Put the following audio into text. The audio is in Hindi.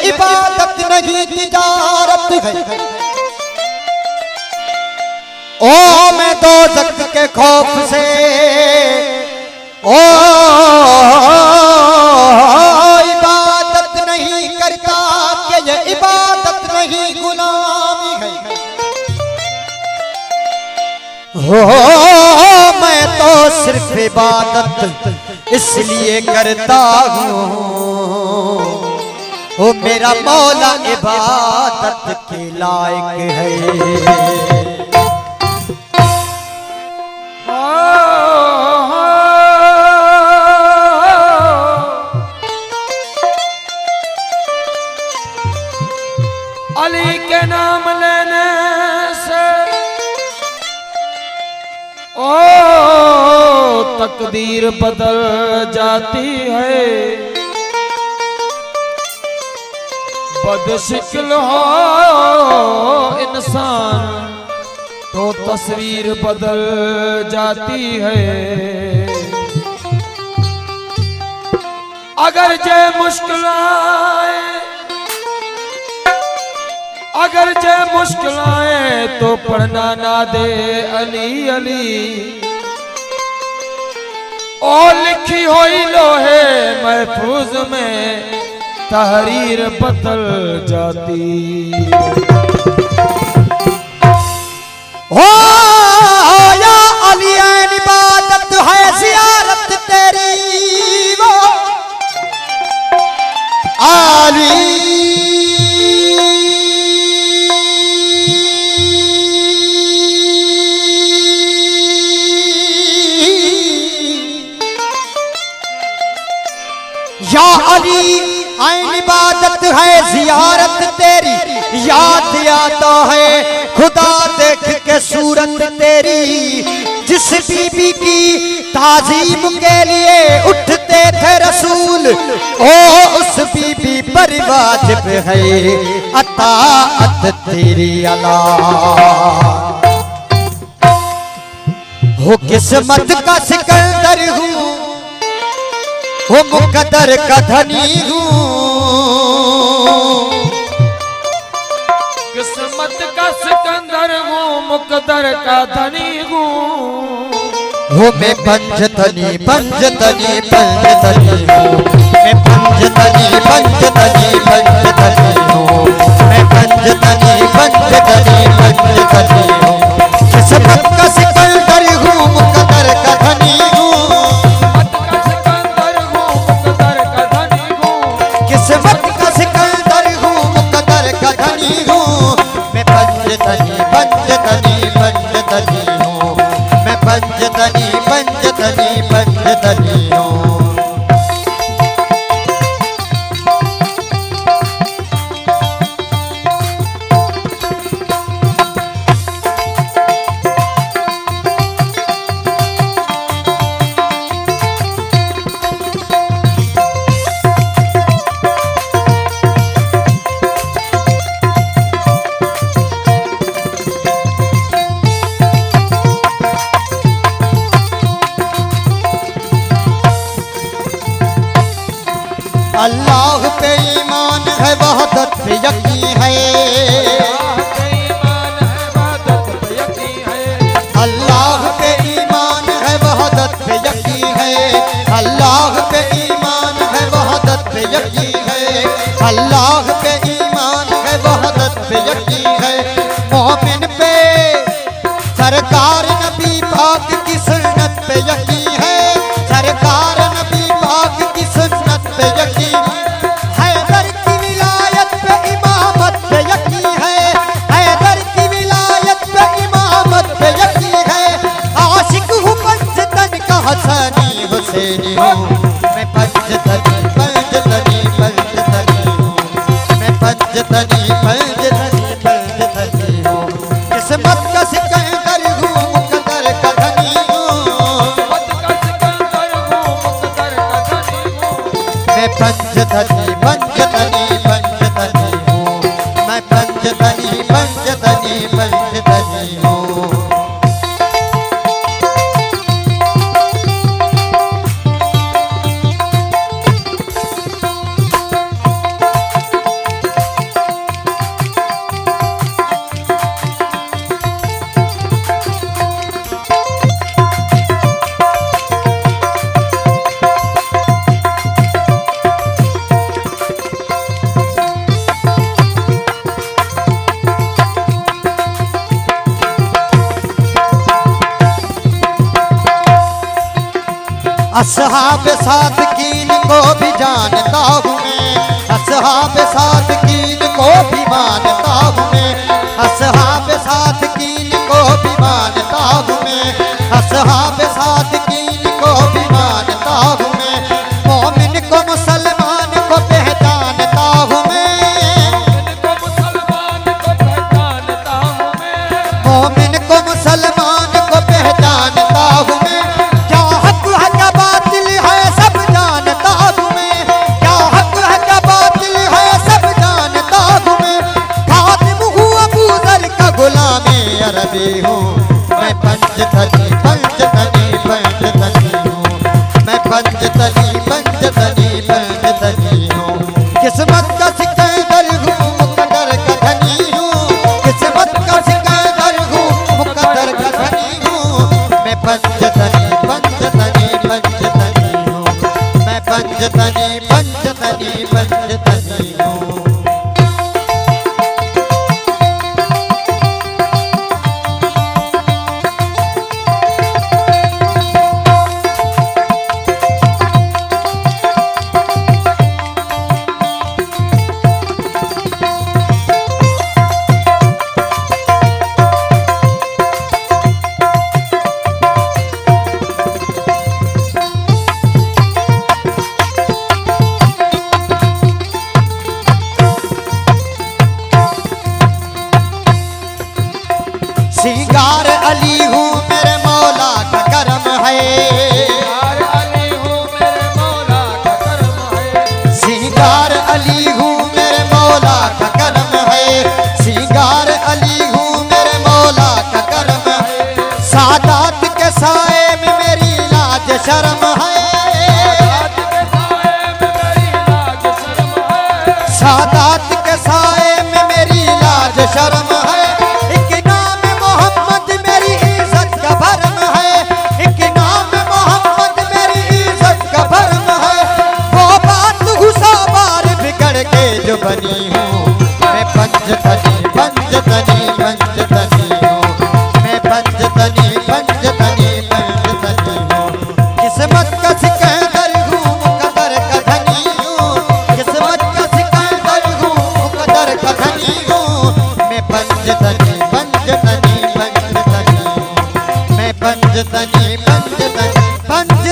इबादत नहीं तिजारत है। ओ मैं दोज़ख के खौफ से ओ इबादत नहीं करता कि ये इबादत नहीं गुलामी है। हो मैं तो सिर्फ इबादत इसलिए करता हूँ वो मेरा मौला इबादत के लायक है। अली के नाम लेने से ओ तकदीर बदल जाती है। बदशिकल हो इंसान तो तस्वीर बदल जाती है। अगर जे मुश्किल आए तो पढ़ना ना दे अली अली। और लिखी हुई लोहे महफूज में तहरीर बदल जाती। हो या अली ऐन इबादत है ज़ियारत तेरी वो अली। या अली ऐन इबादत है ज़ियारत तेरी। याद आता है खुदा देख के सूरत तेरी। जिस बीबी की ताज़ीम के लिए उठते थे रसूल ओ उस बीबी पर वाजिब है अताअत तेरी अला। हो किस्मत का सिकंदर हूँ वो मुकद्दर का धनी हूँ। किस्मत का सिकंदर हूँ मुकद्दर का धनी हूँ। वो मैं पंचतनी पंचतनी पंचतनी हूँ। मैं पंचतनी पंचतनी पंचतनी हूँ। मैं पंचतनी पंचतनी पंचतनी हूँ। किस्मत का सिकंदर हूँ मुकद्दर का धनी हूँ। किस्मत का सिकंदर हूँ मुकद्दर का धनी हूँ। मैं पंचतनी पंचतनी पंचतनी हूँ। मैं पंचतनी पंचतनी पंचतनी हूँ। अल्लाह पे ईमान है वहदत पे यकीन है। अल्लाह पे ईमान है वहदत पे यकीन है। अल्लाह पे ईमान है वहदत पे यकीन है। अल्लाह पे ईमान है वहदत पे यकीन है। मोमिन पे सरकार नबी पाक की सुन्नत पे यकीन है। सरकार नबी पाक की सुन्नत पे यकीन है। हैदर की विलायत पे इमामत पे यकीन है। हैदर की विलायत पे इमामत पे यकीन है। आशिक हूँ पंजतन का हसनी हुसैनी हूँ मैं। पंजतनी पंजतनी पंजतनी हूँ मैं। पंजतनी पंजतनी पंजतनी हूँ। किस्मत का सिकंदर हूँ मुकद्दर का धनी हूँ मैं। पंजतनी पंजतनी पंजतनी हूँ मैं। पंजतनी पंजतनी पंजतनी हूँ। असहाब सादकीन को भी जानता हूँ मैं। असहाब सादकीन को भी मानता हूँ मैं। असहाब सादकीन को भी मानता हूँ मैं। असहाब सादकीन को भी मानता हूँ मैं। मोमिन को मुसलमान को पहचानता हूँ मैं। मोमिन को मुसलमान को पहचानता हूँ मैं। क्या हक है क्या बातिल है सब जानता हूँ मैं। क्या हक है क्या बातिल है सब जानता हूँ मैं। खादिम हूँ अबू ज़र का गुलामे अरबी हूँ मैं। पंजतनी पंजतनी पंजतनी हूँ मैं। पंजतनी पंजतनी पंजतनी हूँ। किस्मत का सिकंदर हूँ मुकद्दर का धनी हूँ। किस्मत का सिकंदर हूँ मुकद्दर का धनी हूँ मैं। पंजतनी पंजतनी पंजतनी हूँ मैं। पंजतनी पंजतनी पंजतनी हूँ। सिंगार अली हूँ मेरे मौला का करम है। सिंगार अली हूँ मेरे मौला का करम है। सिंगार अली हूँ मेरे मौला का करम है। सादात के साए में मेरी लाज शर्म है। सादात के साए में मेरी लाज शर्म है। एक नाम मोहम्मद मेरी इज्जत का भरम है। एक नाम मोहम्मद मेरी इज्जत का भरम है। वो बात हुसा बार बिगड़ के जो बनी हूँ मैं। पंजतनी पंजतनी पंजतनी हूँ मैं। पंजतनी पंजतनी पंजतनी हूँ। किस्मत का सिकंदर हूँ मुकद्दर का धनी हूँ। किस्मत का सिकंदर हूँ मुकद्दर का धनी हूँ मैं। पंजतनी पंजतनी पंजतनी हूँ मैं। पंजतनी पंजतनी पंज